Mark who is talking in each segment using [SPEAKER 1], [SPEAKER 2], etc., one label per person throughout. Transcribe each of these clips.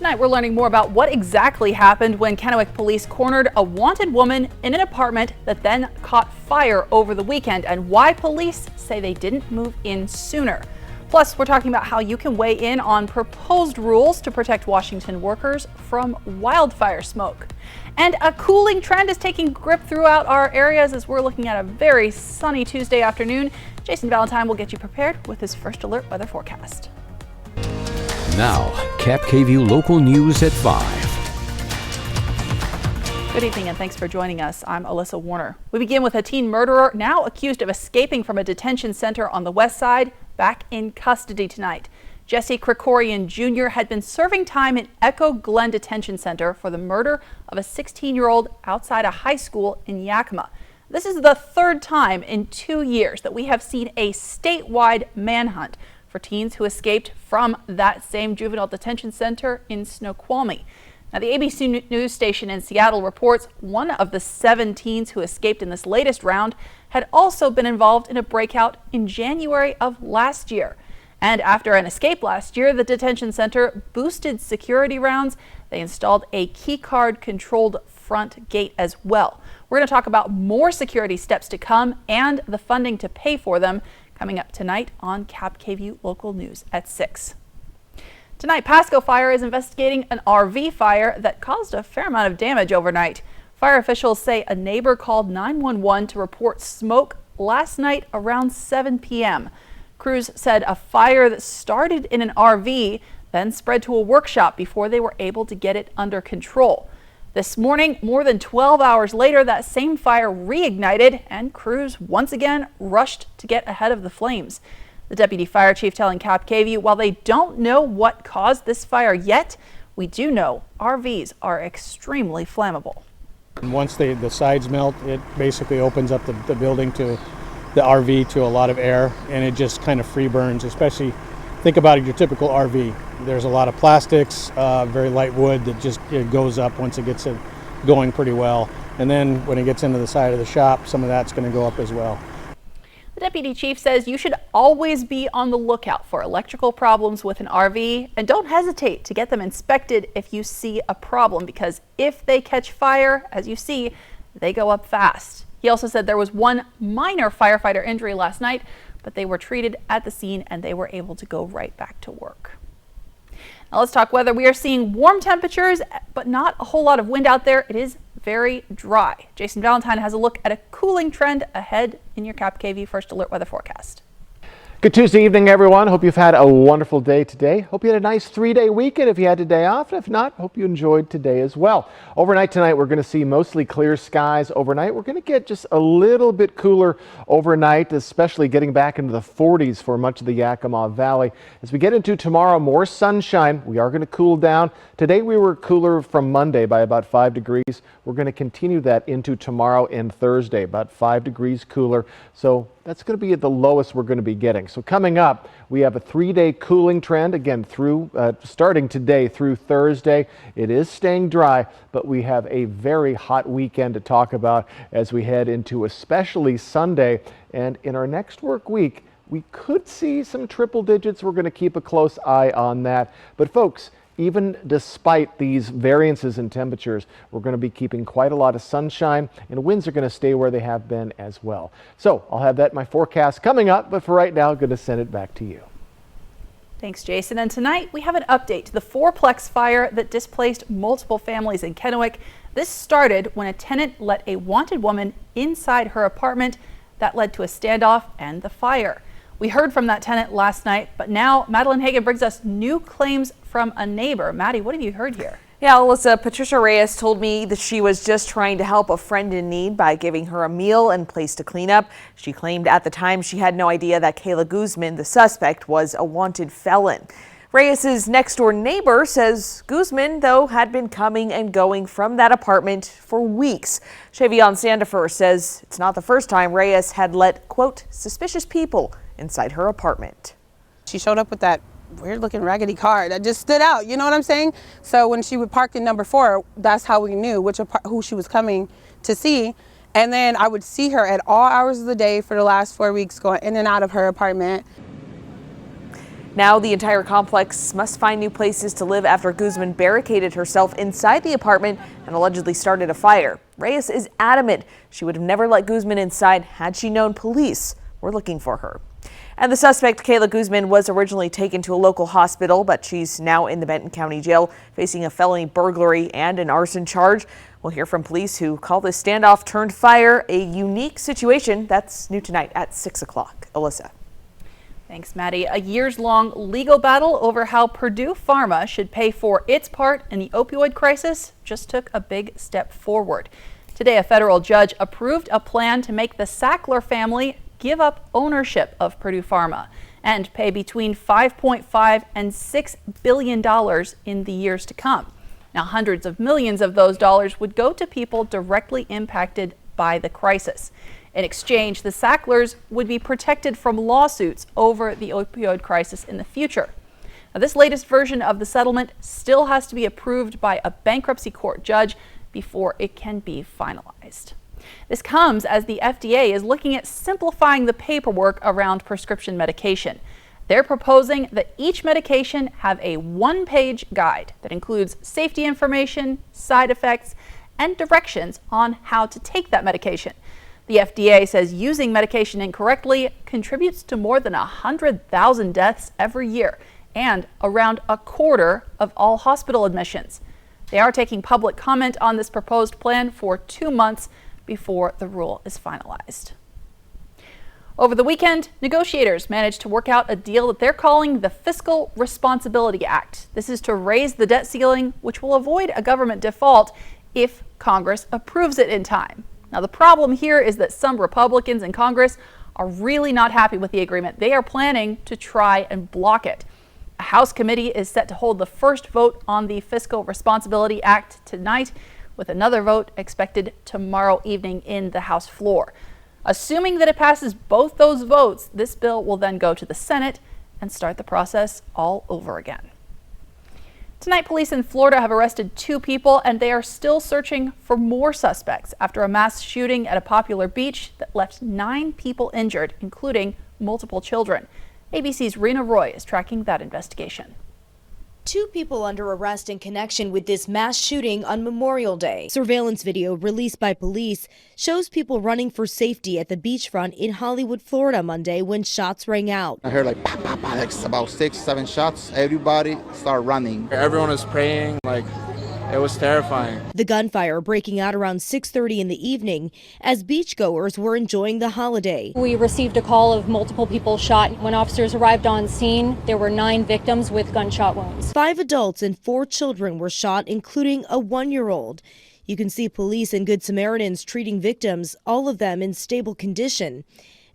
[SPEAKER 1] Tonight we're learning more about what exactly happened when Kennewick police cornered a wanted woman in an apartment that then caught fire over the weekend, and why police say they didn't move in sooner. Plus, we're talking about how you can weigh in on proposed rules to protect Washington workers from wildfire smoke. And a cooling trend is taking grip throughout our areas as we're looking at a very sunny Tuesday afternoon. Jason Valentine will get you prepared with his first alert weather forecast.
[SPEAKER 2] Now, KAPP local news at 5.
[SPEAKER 1] Good evening and thanks for joining us. I'm Alyssa Warner. We begin with a teen murderer now accused of escaping from a detention center on the west side, back in custody tonight. Jesse Krikorian Jr. had been serving time in Echo Glen Detention Center for the murder of a 16-year-old outside a high school in Yakima. This is the third time in 2 years that we have seen a statewide manhunt for teens who escaped from that same juvenile detention center in Snoqualmie. Now, the ABC News station in Seattle reports one of the 7 teens who escaped in this latest round had also been involved in a breakout in January of last year. And after an escape last year, the detention center boosted security rounds. They installed a key card controlled front gate as well. We're going to talk about more security steps to come and the funding to pay for them coming up tonight on KAPP Local News at 6. Tonight, Pasco Fire is investigating an RV fire that caused a fair amount of damage overnight. Fire officials say a neighbor called 911 to report smoke last night around 7 p.m. Crews said a fire that started in an RV then spread to a workshop before they were able to get it under control. This morning, more than 12 hours later, that same fire reignited and crews once again rushed to get ahead of the flames. The deputy fire chief telling KAPP while they don't know what caused this fire yet, we do know RVs are extremely flammable.
[SPEAKER 3] And once the sides melt, it basically opens up the building to the RV to a lot of air, and it just kind of free burns. Especially think about your typical RV. There's a lot of plastics, very light wood that just goes up once it gets it going pretty well. And then when it gets into the side of the shop, some of that's going to go up as well.
[SPEAKER 1] The deputy chief says you should always be on the lookout for electrical problems with an RV, and don't hesitate to get them inspected if you see a problem, because if they catch fire, as you see, they go up fast. He also said there was one minor firefighter injury last night, but they were treated at the scene and they were able to go right back to work. Now let's talk weather. We are seeing warm temperatures, but not a whole lot of wind out there. It is very dry. Jason Valentine has a look at a cooling trend ahead in your KAPP First Alert weather forecast.
[SPEAKER 4] Good Tuesday evening, everyone. Hope you've had a wonderful day today. Hope you had a nice 3-day weekend if you had a day off. If not, hope you enjoyed today as well. Overnight tonight, we're going to see mostly clear skies. Overnight, we're going to get just a little bit cooler overnight, especially getting back into the 40s for much of the Yakima Valley. As we get into tomorrow, more sunshine. We are going to cool down. Today, we were cooler from Monday by about 5 degrees. We're going to continue that into tomorrow and Thursday, about 5 degrees cooler. So that's going to be at the lowest we're going to be getting. So coming up, we have a 3-day cooling trend, again, through starting today through Thursday. It is staying dry, but we have a very hot weekend to talk about as we head into especially Sunday. And in our next work week, we could see some triple digits. We're going to keep a close eye on that. But folks, even despite these variances in temperatures, we're going to be keeping quite a lot of sunshine, and winds are going to stay where they have been as well. So I'll have that in my forecast coming up, but for right now, I'm going to send it back to you.
[SPEAKER 1] Thanks, Jason. And tonight we have an update to the fourplex fire that displaced multiple families in Kennewick. This started when a tenant let a wanted woman inside her apartment. That led to a standoff and the fire. We heard from that tenant last night, but now Madeline Hagan brings us new claims from a neighbor. Maddie, what have you heard here?
[SPEAKER 5] Yeah, Alyssa, Patricia Reyes told me that she was just trying to help a friend in need by giving her a meal and place to clean up. She claimed at the time she had no idea that Kayla Guzman, the suspect, was a wanted felon. Reyes's next door neighbor says Guzman, though, had been coming and going from that apartment for weeks. Shavion Sandifer says it's not the first time Reyes had let, quote, suspicious people inside her apartment.
[SPEAKER 6] She showed up with that weird looking raggedy car that just stood out, you know what I'm saying? So when she would park in number 4, that's how we knew who she was coming to see. And then I would see her at all hours of the day for the last 4 weeks going in and out of her apartment.
[SPEAKER 5] Now the entire complex must find new places to live after Guzman barricaded herself inside the apartment and allegedly started a fire. Reyes is adamant she would have never let Guzman inside had she known police were looking for her. And the suspect, Kayla Guzman, was originally taken to a local hospital, but she's now in the Benton County Jail facing a felony burglary and an arson charge. We'll hear from police who call this standoff turned fire a unique situation. That's new tonight at 6 o'clock. Alyssa.
[SPEAKER 1] Thanks, Maddie. A years-long legal battle over how Purdue Pharma should pay for its part in the opioid crisis just took a big step forward. Today, a federal judge approved a plan to make the Sackler family give up ownership of Purdue Pharma and pay between $5.5 and $6 billion in the years to come. Now, hundreds of millions of those dollars would go to people directly impacted by the crisis. In exchange, the Sacklers would be protected from lawsuits over the opioid crisis in the future. Now, this latest version of the settlement still has to be approved by a bankruptcy court judge before it can be finalized. This comes as the FDA is looking at simplifying the paperwork around prescription medication. They're proposing that each medication have a one-page guide that includes safety information, side effects, and directions on how to take that medication. The FDA says using medication incorrectly contributes to more than 100,000 deaths every year and around a quarter of all hospital admissions. They are taking public comment on this proposed plan for 2 months before the rule is finalized. Over the weekend, negotiators managed to work out a deal that they're calling the Fiscal Responsibility Act. This is to raise the debt ceiling, which will avoid a government default if Congress approves it in time. Now, the problem here is that some Republicans in Congress are really not happy with the agreement. They are planning to try and block it. A House committee is set to hold the first vote on the Fiscal Responsibility Act tonight, with another vote expected tomorrow evening in the House floor. Assuming that it passes both those votes, this bill will then go to the Senate and start the process all over again. Tonight, police in Florida have arrested 2 people, and they are still searching for more suspects after a mass shooting at a popular beach that left 9 people injured, including multiple children. ABC's Rena Roy is tracking that investigation.
[SPEAKER 7] 2 people under arrest in connection with this mass shooting on Memorial Day. Surveillance video released by police shows people running for safety at the beachfront in Hollywood, Florida Monday when shots rang out.
[SPEAKER 8] I heard like pop, pop, pop, like about 6, 7 shots. Everybody started running.
[SPEAKER 9] Everyone was praying, it was terrifying.
[SPEAKER 7] The gunfire breaking out around 6:30 in the evening as beachgoers were enjoying the holiday.
[SPEAKER 10] We received a call of multiple people shot. When officers arrived on scene, there were 9 victims with gunshot wounds.
[SPEAKER 7] 5 adults and 4 children were shot, including a 1-year-old. You can see police and Good Samaritans treating victims, all of them in stable condition.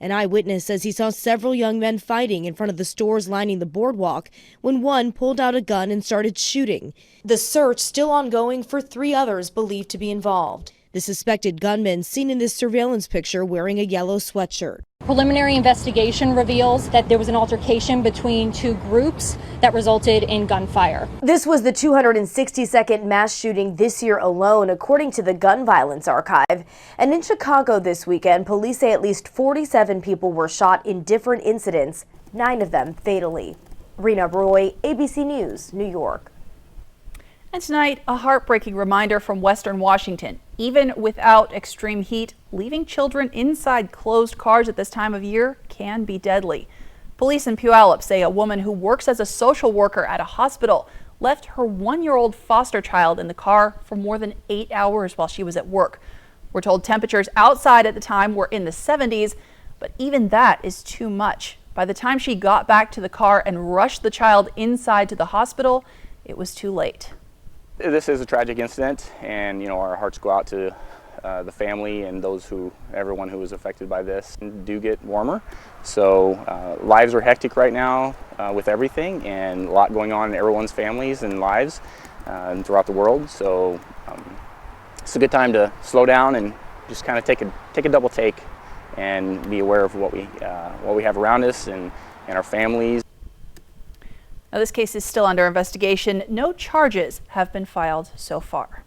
[SPEAKER 7] An eyewitness says he saw several young men fighting in front of the stores lining the boardwalk when one pulled out a gun and started shooting. The search still ongoing for 3 others believed to be involved. The suspected gunman seen in this surveillance picture wearing a yellow sweatshirt.
[SPEAKER 10] Preliminary investigation reveals that there was an altercation between 2 groups that resulted in gunfire.
[SPEAKER 11] This was the 262nd mass shooting this year alone, according to the Gun Violence Archive. And in Chicago this weekend, police say at least 47 people were shot in different incidents, 9 of them fatally. Rena Roy, ABC News, New York.
[SPEAKER 1] And tonight, a heartbreaking reminder from Western Washington. Even without extreme heat, leaving children inside closed cars at this time of year can be deadly. Police in Puyallup say a woman who works as a social worker at a hospital left her 1-year-old foster child in the car for more than 8 hours while she was at work. We're told temperatures outside at the time were in the 70s, but even that is too much. By the time she got back to the car and rushed the child inside to the hospital, it was too late.
[SPEAKER 12] This is a tragic incident, and our hearts go out to the family and everyone who was affected by this. Do get warmer, so lives are hectic right now with everything, and a lot going on in everyone's families and lives and throughout the world. So it's a good time to slow down and just kind of take a double take and be aware of what we have around us and our families.
[SPEAKER 1] Now, this case is still under investigation. No charges have been filed so far.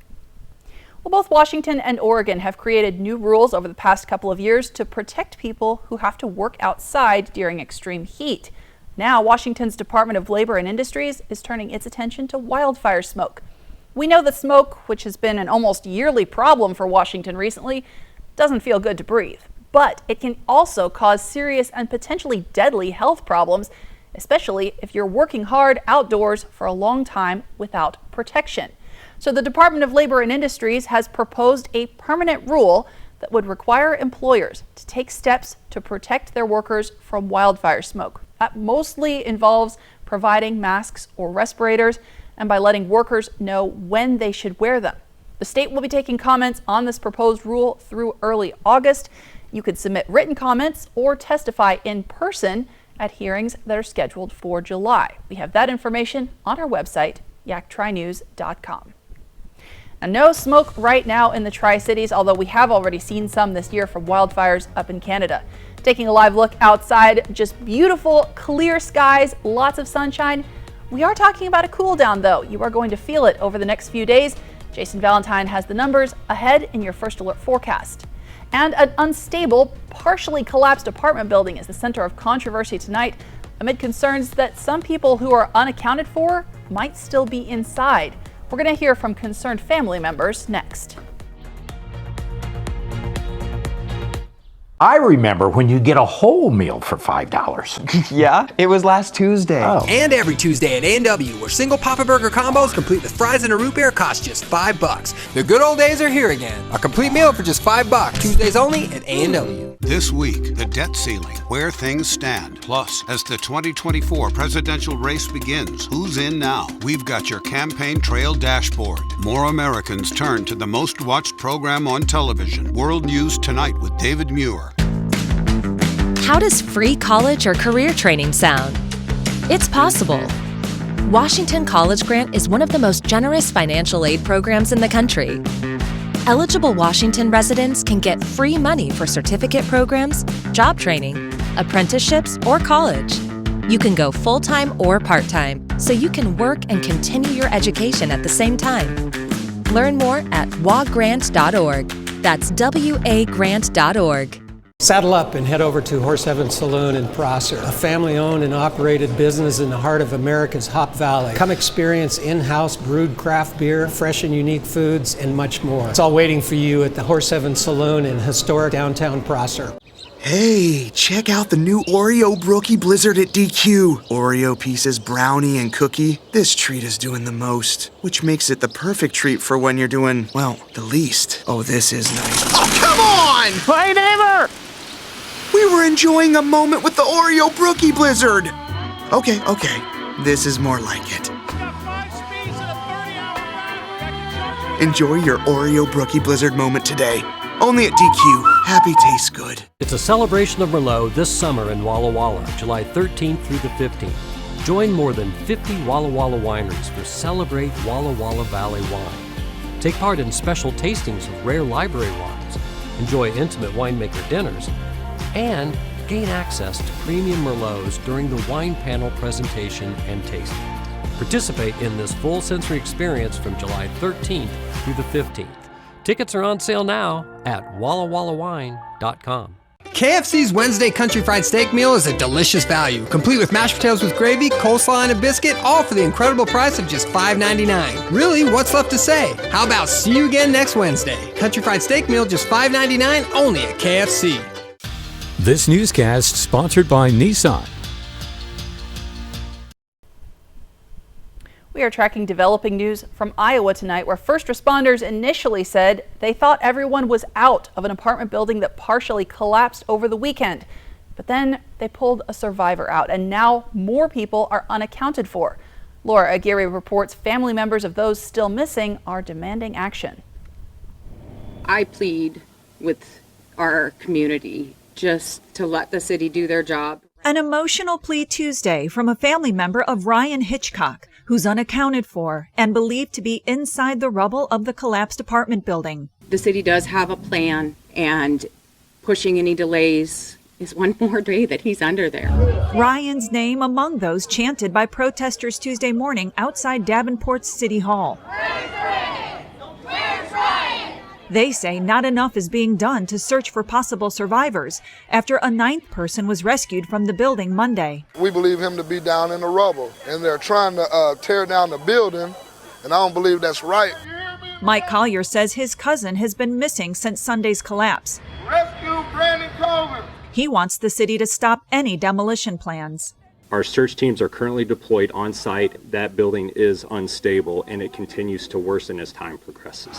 [SPEAKER 1] Well, both Washington and Oregon have created new rules over the past couple of years to protect people who have to work outside during extreme heat. Now, Washington's Department of Labor and Industries is turning its attention to wildfire smoke. We know that smoke, which has been an almost yearly problem for Washington recently, doesn't feel good to breathe. But it can also cause serious and potentially deadly health problems, especially if you're working hard outdoors for a long time without protection. So the Department of Labor and Industries has proposed a permanent rule that would require employers to take steps to protect their workers from wildfire smoke. That mostly involves providing masks or respirators and by letting workers know when they should wear them. The state will be taking comments on this proposed rule through early August. You could submit written comments or testify in person at hearings that are scheduled for July. We have that information on our website, yaktrinews.com. Now, no smoke right now in the Tri-Cities, although we have already seen some this year from wildfires up in Canada. Taking a live look outside, just beautiful, clear skies, lots of sunshine. We are talking about a cool down, though. You are going to feel it over the next few days. Jason Valentine has the numbers ahead in your first alert forecast. And an unstable, partially collapsed apartment building is the center of controversy tonight, amid concerns that some people who are unaccounted for might still be inside. We're going to hear from concerned family members next.
[SPEAKER 13] I remember when you get a whole meal for $5.
[SPEAKER 14] Yeah, it was last Tuesday.
[SPEAKER 13] Oh.
[SPEAKER 15] And every Tuesday at A&W, where single Papa Burger combos complete with fries and a root beer cost just $5. The good old days are here again. A complete meal for just $5. Tuesdays only at A&W.
[SPEAKER 16] This week, the debt ceiling, where things stand. Plus, as the 2024 presidential race begins, who's in now? We've got your campaign trail dashboard. More Americans turn to the most watched program on television, World News Tonight with David Muir.
[SPEAKER 17] How does free college or career training sound? It's possible. Washington College Grant is one of the most generous financial aid programs in the country. Eligible Washington residents can get free money for certificate programs, job training, apprenticeships, or college. You can go full-time or part-time, so you can work and continue your education at the same time. Learn more at wagrant.org. That's wagrant.org.
[SPEAKER 18] Saddle up and head over to Horse Heaven Saloon in Prosser, a family-owned and operated business in the heart of America's Hop Valley. Come experience in-house brewed craft beer, fresh and unique foods, and much more. It's all waiting for you at the Horse Heaven Saloon in historic downtown Prosser.
[SPEAKER 19] Hey, check out the new Oreo Brookie Blizzard at DQ. Oreo pieces, brownie, and cookie. This treat is doing the most, which makes it the perfect treat for when you're doing, well, the least. Oh, this is nice. Oh, come on!
[SPEAKER 13] Hey, neighbor!
[SPEAKER 19] We were enjoying a moment with the Oreo Brookie Blizzard. Okay. This is more like it. Enjoy your Oreo Brookie Blizzard moment today. Only at DQ. Happy tastes good.
[SPEAKER 20] It's a celebration of Merlot this summer in Walla Walla, July 13th through the 15th. Join more than 50 Walla Walla wineries for Celebrate Walla Walla Valley Wine. Take part in special tastings of rare library wines. Enjoy intimate winemaker dinners. And gain access to premium Merlots during the wine panel presentation and tasting. Participate in this full sensory experience from July 13th through the 15th. Tickets are on sale now at wallawallawine.com.
[SPEAKER 15] KFC's Wednesday Country Fried Steak Meal is a delicious value, complete with mashed potatoes with gravy, coleslaw, and a biscuit, all for the incredible price of just $5.99. Really, what's left to say? How about see you again next Wednesday? Country Fried Steak Meal just $5.99, only at KFC.
[SPEAKER 2] This newscast sponsored by Nissan.
[SPEAKER 1] We are tracking developing news from Iowa tonight, where first responders initially said they thought everyone was out of an apartment building that partially collapsed over the weekend. But then they pulled a survivor out, and now more people are unaccounted for. Laura Aguirre reports family members of those still missing are demanding action.
[SPEAKER 21] I plead with our community just to let the city do their job.
[SPEAKER 22] An emotional plea Tuesday from a family member of Ryan Hitchcock, who's unaccounted for and believed to be inside the rubble of the collapsed apartment building.
[SPEAKER 21] The city does have a plan, and pushing any delays is one more day that he's under there.
[SPEAKER 22] Ryan's name among those chanted by protesters Tuesday morning outside Davenport's City Hall. They say not enough is being done to search for possible survivors after a 9th person was rescued from the building Monday.
[SPEAKER 3] We believe him to be down in the rubble, and they're trying to tear down the building, and I don't believe that's right.
[SPEAKER 22] Mike Collier says his cousin has been missing since Sunday's collapse.
[SPEAKER 3] Rescue Brandon Colvin.
[SPEAKER 22] He wants the city to stop any demolition plans.
[SPEAKER 4] Our search teams are currently deployed on site. That building is unstable and it continues to worsen as time progresses.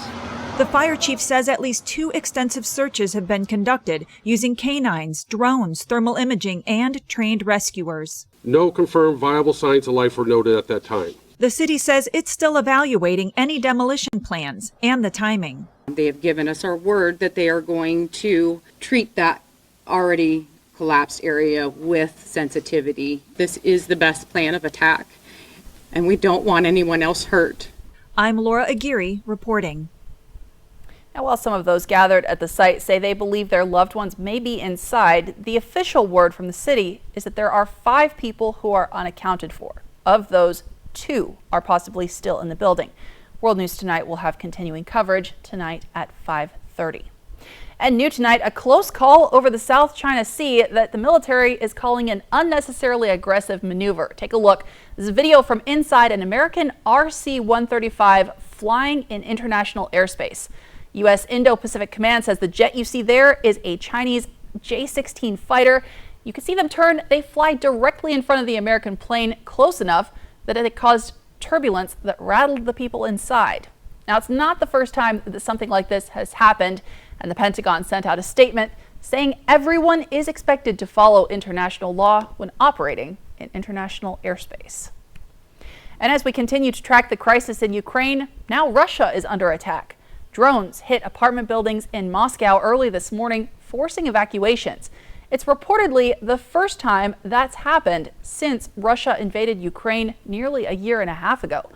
[SPEAKER 22] The fire chief says at least 2 extensive searches have been conducted using canines, drones, thermal imaging, and trained rescuers.
[SPEAKER 23] No confirmed viable signs of life were noted at that time.
[SPEAKER 22] The city says it's still evaluating any demolition plans and the timing.
[SPEAKER 21] They have given us our word that they are going to treat that already collapsed area with sensitivity. This is the best plan of attack, and we don't want anyone else hurt.
[SPEAKER 22] I'm Laura Aguirre reporting.
[SPEAKER 1] Now, while some of those gathered at the site say they believe their loved ones may be inside, the official word from the city is that there are 5 people who are unaccounted for. Of those, 2 are possibly still in the building. World News Tonight will have continuing coverage tonight at 5:30. And new tonight, a close call over the South China Sea that the military is calling an unnecessarily aggressive maneuver. Take a look. This is a video from inside an American RC-135 flying in international airspace. U.S. Indo-Pacific Command says the jet you see there is a Chinese J-16 fighter. You can see them turn. They fly directly in front of the American plane, close enough that it caused turbulence that rattled the people inside. Now, it's not the first time that something like this has happened, and the Pentagon sent out a statement saying everyone is expected to follow international law when operating in international airspace. And as we continue to track the crisis in Ukraine, now Russia is under attack. Drones hit apartment buildings in Moscow early this morning, forcing evacuations. It's reportedly the first time that's happened since Russia invaded Ukraine nearly a year and a half ago.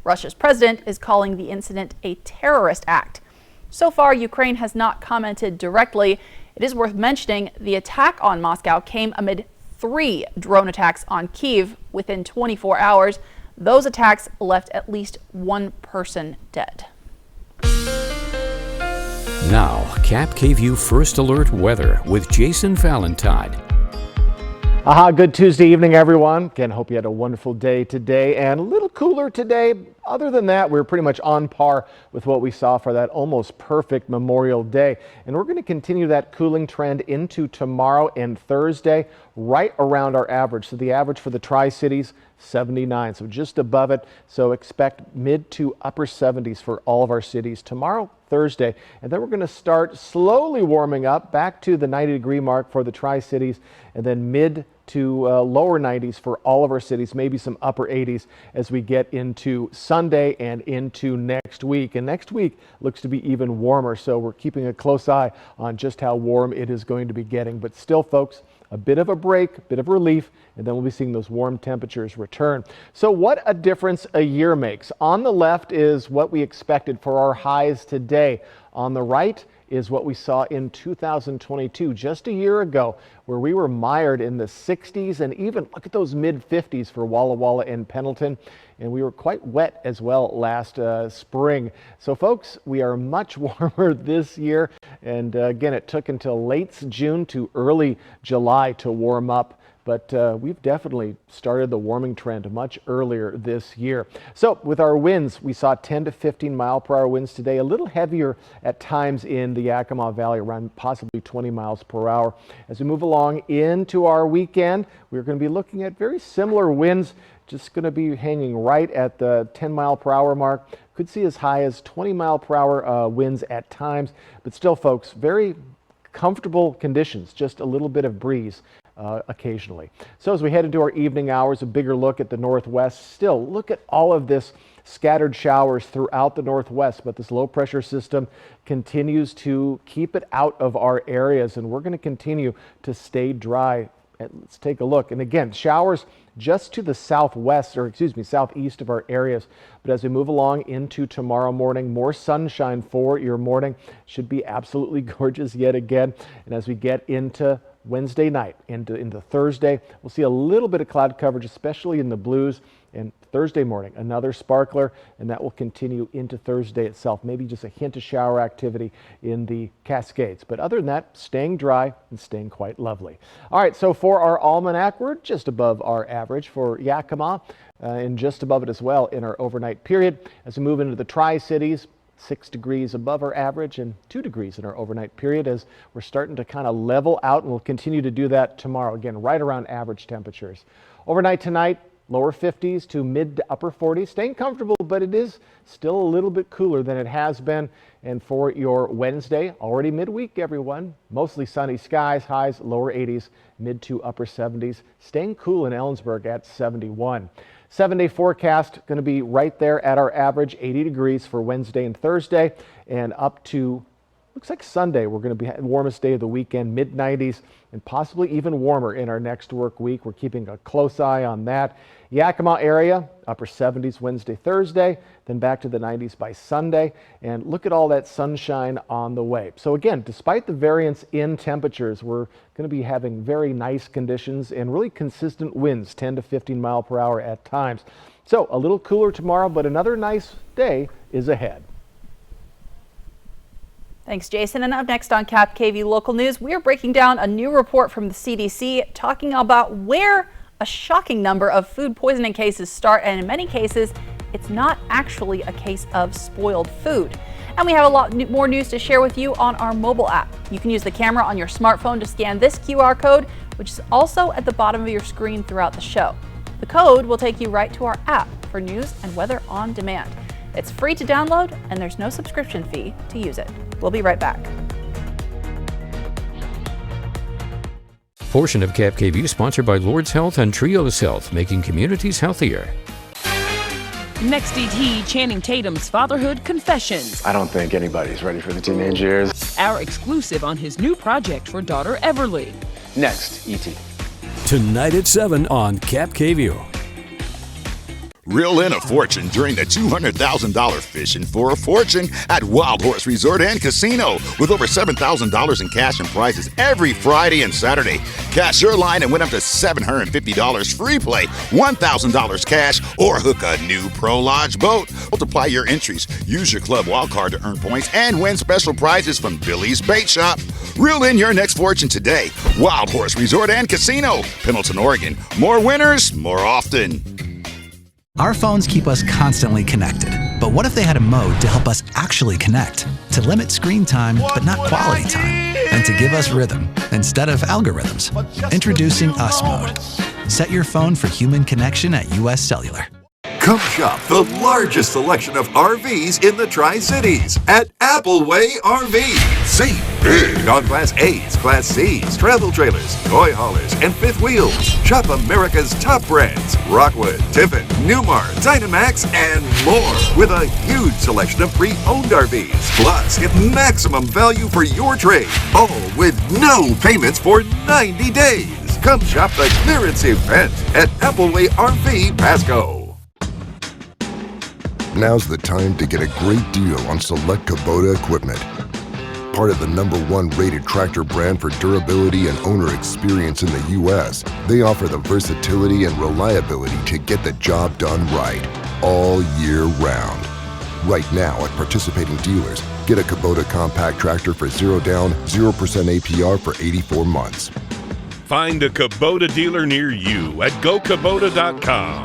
[SPEAKER 1] Russia's president is calling the incident a terrorist act. So far, Ukraine has not commented directly. It is worth mentioning the attack on Moscow came amid 3 drone attacks on Kyiv within 24 hours. Those attacks left at least 1 person dead.
[SPEAKER 2] Now, KAPP KVEW First Alert Weather with Jason Valentine.
[SPEAKER 24] Good Tuesday evening, everyone. Again, hope you had a wonderful day today and a little cooler today. Other than that, we're pretty much on par with what we saw for that almost perfect Memorial Day. And we're going to continue that cooling trend into tomorrow and Thursday, right around our average. So the average for the Tri-Cities, 79, so just above it. So expect mid to upper 70s for all of our cities tomorrow, Thursday. And then we're going to start slowly warming up back to the 90-degree mark for the Tri-Cities, and then mid to lower 90s for all of our cities, maybe some upper 80s as we get into Sunday and into next week. And next week looks to be even warmer, so we're keeping a close eye on just how warm it is going to be getting. But still, folks, a bit of a break, a bit of relief, and then we'll be seeing those warm temperatures return. So what a difference a year makes. On the left is what we expected for our highs today. On the right is what we saw in 2022, just a year ago, where we were mired in the 60s and even look at those mid 50s for Walla Walla and Pendleton. And we were quite wet as well last spring. So folks, we are much warmer this year. And again, it took until late June to early July to warm up. But we've definitely started the warming trend much earlier this year. So with our winds, we saw 10 to 15 mile per hour winds today, a little heavier at times in the Yakima Valley, around possibly 20 miles per hour. As we move along into our weekend, we're going to be looking at very similar winds, just going to be hanging right at the 10 mile per hour mark. Could see as high as 20 mile per hour winds at times, but still, folks, very comfortable conditions, just a little bit of breeze occasionally. So as we head into our evening hours, a bigger look at the northwest. Still, look at all of this scattered showers throughout the northwest, but this low pressure system continues to keep it out of our areas, and we're going to continue to stay dry. Let's take a look. And again, showers just to the southwest, or excuse me, southeast of our areas. But as we move along into tomorrow morning, more sunshine for your morning. Should be absolutely gorgeous yet again. And as we get into Wednesday night into Thursday, we'll see a little bit of cloud coverage, especially in the blues. And Thursday morning, another sparkler, and that will continue into Thursday itself. Maybe just a hint of shower activity in the Cascades. But other than that, staying dry and staying quite lovely. All right, so for our almanac, we're just above our average for Yakima and just above it as well in our overnight period. As we move into the Tri-Cities, 6 degrees above our average and 2 degrees in our overnight period as we're starting to kind of level out, and we'll continue to do that tomorrow. Again, right around average temperatures. Overnight tonight, lower 50s to mid to upper 40s, staying comfortable, but it is still a little bit cooler than it has been. And for your Wednesday, already midweek, everyone, mostly sunny skies, highs lower 80s, mid to upper 70s, staying cool in Ellensburg at 71. 7-day forecast going to be right there at our average, 80 degrees for Wednesday and Thursday, and up to, looks like Sunday, we're going to be the warmest day of the weekend, mid-90s, and possibly even warmer in our next work week. We're keeping a close eye on that. Yakima area, upper 70s Wednesday, Thursday, then back to the 90s by Sunday. And look at all that sunshine on the way. So again, despite the variance in temperatures, we're going to be having very nice conditions and really consistent winds, 10 to 15 mile per hour at times. So a little cooler tomorrow, but another nice day is ahead.
[SPEAKER 1] Thanks, Jason. And up next on KAPP KVEW Local News, we are breaking down a new report from the CDC talking about where a shocking number of food poisoning cases start, and in many cases, it's not actually a case of spoiled food. And we have a lot more news to share with you on our mobile app. You can use the camera on your smartphone to scan this QR code, which is also at the bottom of your screen throughout the show. The code will take you right to our app for news and weather on demand. It's free to download, and there's no subscription fee to use it. We'll be right back.
[SPEAKER 2] Portion of KAPP KVEW sponsored by Lord's Health and Trios Health, making communities healthier.
[SPEAKER 5] Next ET, Channing Tatum's fatherhood confessions.
[SPEAKER 6] I don't think anybody's ready for the teenage years.
[SPEAKER 5] Our exclusive on his new project for daughter Everly.
[SPEAKER 6] Next ET.
[SPEAKER 20] Tonight at 7 on KAPP KVEW.
[SPEAKER 8] Reel in a fortune during the $200,000 Fishing for a Fortune at Wild Horse Resort and Casino with over $7,000 in cash and prizes every Friday and Saturday. Cash your line and win up to $750 free play, $1,000 cash, or hook a new Pro Lodge boat. Multiply your entries, use your club wild card to earn points, and win special prizes from Billy's Bait Shop. Reel in your next fortune today. Wild Horse Resort and Casino, Pendleton, Oregon. More winners, more often.
[SPEAKER 9] Our phones keep us constantly connected. But what if they had a mode to help us actually connect? To limit screen time, but not quality time. And to give us rhythm instead of algorithms. Introducing Us Mode. Set your phone for human connection at US Cellular.
[SPEAKER 25] Come shop the largest selection of RVs in the Tri-Cities at Appleway RV. Save big on Class A's, Class C's, travel trailers, toy haulers, and fifth wheels. Shop America's top brands, Rockwood, Tiffin, Newmar, Dynamax, and more. With a huge selection of pre-owned RVs. Plus, get maximum value for your trade. All with no payments for 90 days. Come shop the clearance event at Appleway RV Pasco.
[SPEAKER 26] Now's the time to get a great deal on select Kubota equipment. Part of the #1 rated tractor brand for durability and owner experience in the U.S., they offer the versatility and reliability to get the job done right, all year round. Right now at participating dealers, get a Kubota compact tractor for 0 down, 0% APR for 84 months.
[SPEAKER 27] Find a Kubota dealer near you at gokubota.com.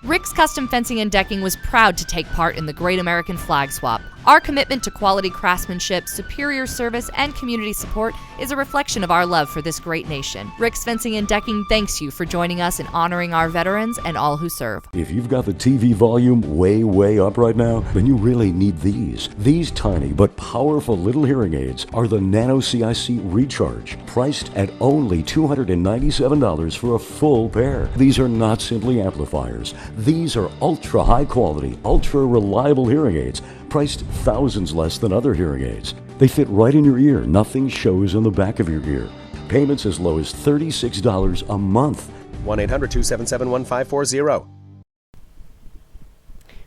[SPEAKER 28] Rick's Custom Fencing and Decking was proud to take part in the Great American Flag Swap. Our commitment to quality craftsmanship, superior service, and community support is a reflection of our love for this great nation. Rick's Fencing and Decking thanks you for joining us in honoring our veterans and all who serve.
[SPEAKER 29] If you've got the TV volume way up right now, then you really need these. These tiny but powerful little hearing aids are the Nano CIC Recharge, priced at only $297 for a full pair. These are not simply amplifiers. These are ultra high quality, ultra reliable hearing aids, priced thousands less than other hearing aids. They fit right in your ear. Nothing shows in the back of your ear. Payments as low as $36 a month.
[SPEAKER 30] 1-800-277-1540.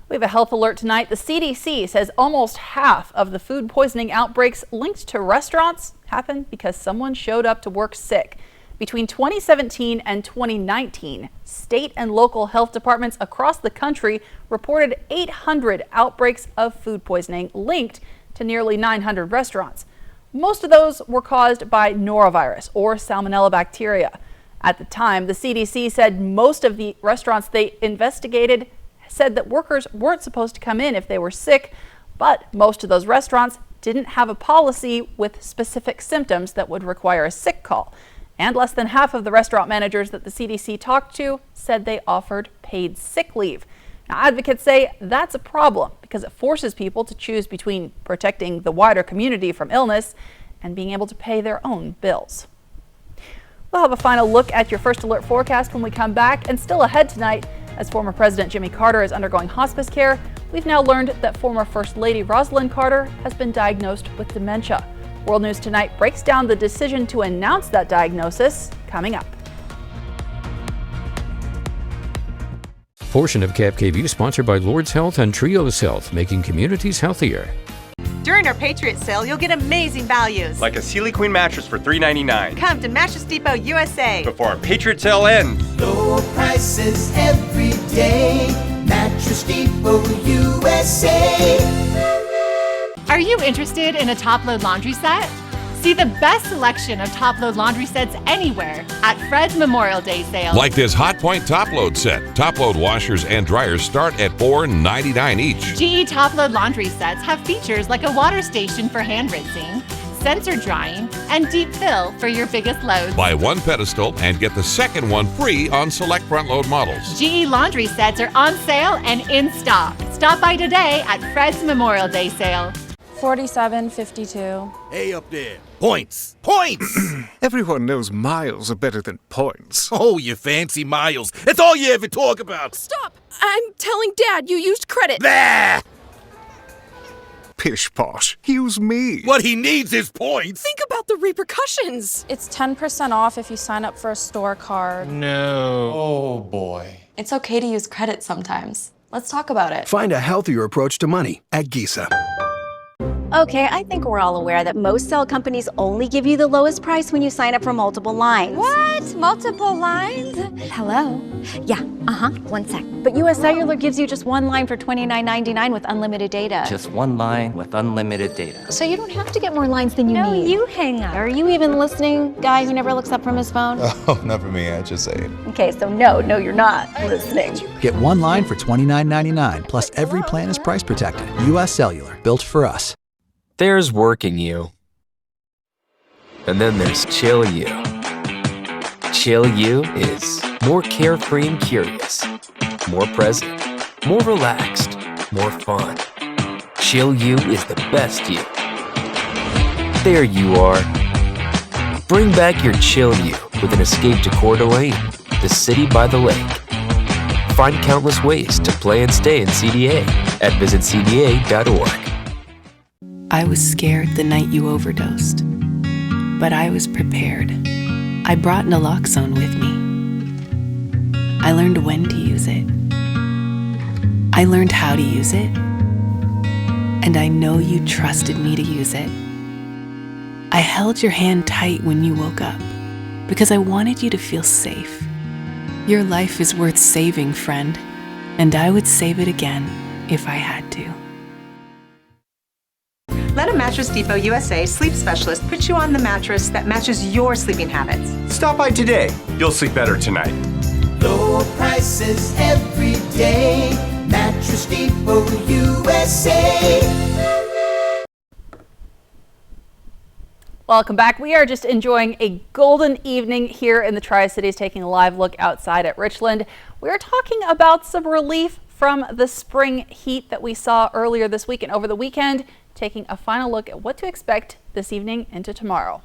[SPEAKER 1] We have a health alert tonight. The CDC says almost half of the food poisoning outbreaks linked to restaurants happened because someone showed up to work sick. Between 2017 and 2019, state and local health departments across the country reported 800 outbreaks of food poisoning linked to nearly 900 restaurants. Most of those were caused by norovirus or salmonella bacteria. At the time, the CDC said most of the restaurants they investigated said that workers weren't supposed to come in if they were sick, but most of those restaurants didn't have a policy with specific symptoms that would require a sick call. And less than half of the restaurant managers that the CDC talked to said they offered paid sick leave. Now, advocates say that's a problem because it forces people to choose between protecting the wider community from illness and being able to pay their own bills. We'll have a final look at your First Alert forecast when we come back. And still ahead tonight, as former President Jimmy Carter is undergoing hospice care, we've now learned that former First Lady Rosalind Carter has been diagnosed with dementia. World News Tonight breaks down the decision to announce that diagnosis, coming up.
[SPEAKER 2] Portion of KAPP KVEW sponsored by Lord's Health and Trios Health, making communities healthier.
[SPEAKER 7] During our Patriot sale, you'll get amazing values.
[SPEAKER 10] Like a Sealy Queen mattress for $3.99.
[SPEAKER 7] Come to Mattress Depot USA.
[SPEAKER 10] Before our Patriot sale ends.
[SPEAKER 11] Low prices every day. Mattress Depot USA.
[SPEAKER 12] Are you interested in a top-load laundry set? See the best selection of top-load laundry sets anywhere at Fred's Memorial Day sale.
[SPEAKER 27] Like this Hot Point top-load set. Top-load washers and dryers start at $4.99 each.
[SPEAKER 12] GE top-load laundry sets have features like a water station for hand rinsing, sensor drying, and deep fill for your biggest loads.
[SPEAKER 27] Buy one pedestal and get the second one free on select front-load models.
[SPEAKER 12] GE laundry sets are on sale and in stock. Stop by today at Fred's Memorial Day sale.
[SPEAKER 13] 4752.
[SPEAKER 14] Hey up there. Points. Points!
[SPEAKER 16] Everyone knows miles are better than points.
[SPEAKER 14] Oh, you fancy miles. That's all you ever talk about.
[SPEAKER 13] Stop! I'm telling Dad you used credit.
[SPEAKER 14] Bah!
[SPEAKER 16] Pish posh. Use me.
[SPEAKER 14] What he needs is points.
[SPEAKER 13] Think about the repercussions. It's 10% off if you sign up for a store card.
[SPEAKER 16] No. Oh, boy.
[SPEAKER 13] It's okay to use credit sometimes. Let's talk about it.
[SPEAKER 17] Find a healthier approach to money at Gisa.
[SPEAKER 18] Okay, I think we're all aware that most cell companies only give you the lowest price when you sign up for multiple lines. What? Multiple lines? Hello? Yeah, one sec. But US Cellular gives you just one line for $29.99 with unlimited data.
[SPEAKER 30] Just one line with unlimited data.
[SPEAKER 18] So you don't have to get more lines than you need. No, you hang up. Are you even listening, guy who never looks up from his phone?
[SPEAKER 31] Oh, not for me, I just say it.
[SPEAKER 18] Okay, so no, you're not listening.
[SPEAKER 9] Get one line for $29.99, plus every plan is price protected. US Cellular, built for us.
[SPEAKER 32] There's working you. And then there's chill you. Chill you is more carefree and curious, more present, more relaxed, more fun. Chill you is the best you. There you are. Bring back your chill you with an escape to Coeur d'Alene, the city by the lake. Find countless ways to play and stay in CDA at visitcda.org.
[SPEAKER 33] I was scared the night you overdosed, but I was prepared. I brought naloxone with me. I learned when to use it. I learned how to use it. And I know you trusted me to use it. I held your hand tight when you woke up because I wanted you to feel safe. Your life is worth saving, friend, and I would save it again if I had to.
[SPEAKER 7] Let a Mattress Depot USA sleep specialist put you on the mattress that matches your sleeping habits.
[SPEAKER 10] Stop by today. You'll sleep better tonight.
[SPEAKER 11] Low prices every day. Mattress Depot USA.
[SPEAKER 1] Welcome back. We are just enjoying a golden evening here in the Tri-Cities, taking a live look outside at Richland. We're talking about some relief from the spring heat that we saw earlier this week and over the weekend, taking a final look at what to expect this evening into tomorrow.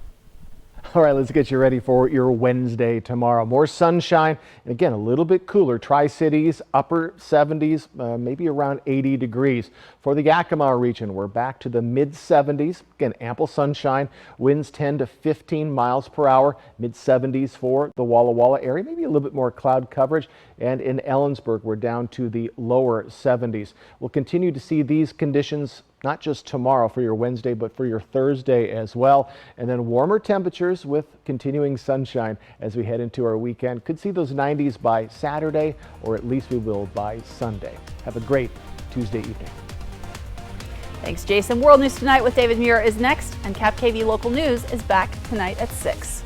[SPEAKER 24] All right, let's get you ready for your Wednesday tomorrow. More sunshine, and again, a little bit cooler. Tri-Cities, upper 70s, maybe around 80 degrees. For the Yakima region, we're back to the mid-70s. Again, ample sunshine, winds 10 to 15 miles per hour, mid-70s for the Walla Walla area, maybe a little bit more cloud coverage. And in Ellensburg, we're down to the lower 70s. We'll continue to see these conditions not just tomorrow for your Wednesday, but for your Thursday as well. And then warmer temperatures with continuing sunshine as we head into our weekend. Could see those 90s by Saturday, or at least we will by Sunday. Have a great Tuesday evening.
[SPEAKER 1] Thanks, Jason. World News Tonight with David Muir is next, and KAPP KVEW Local News is back tonight at 6.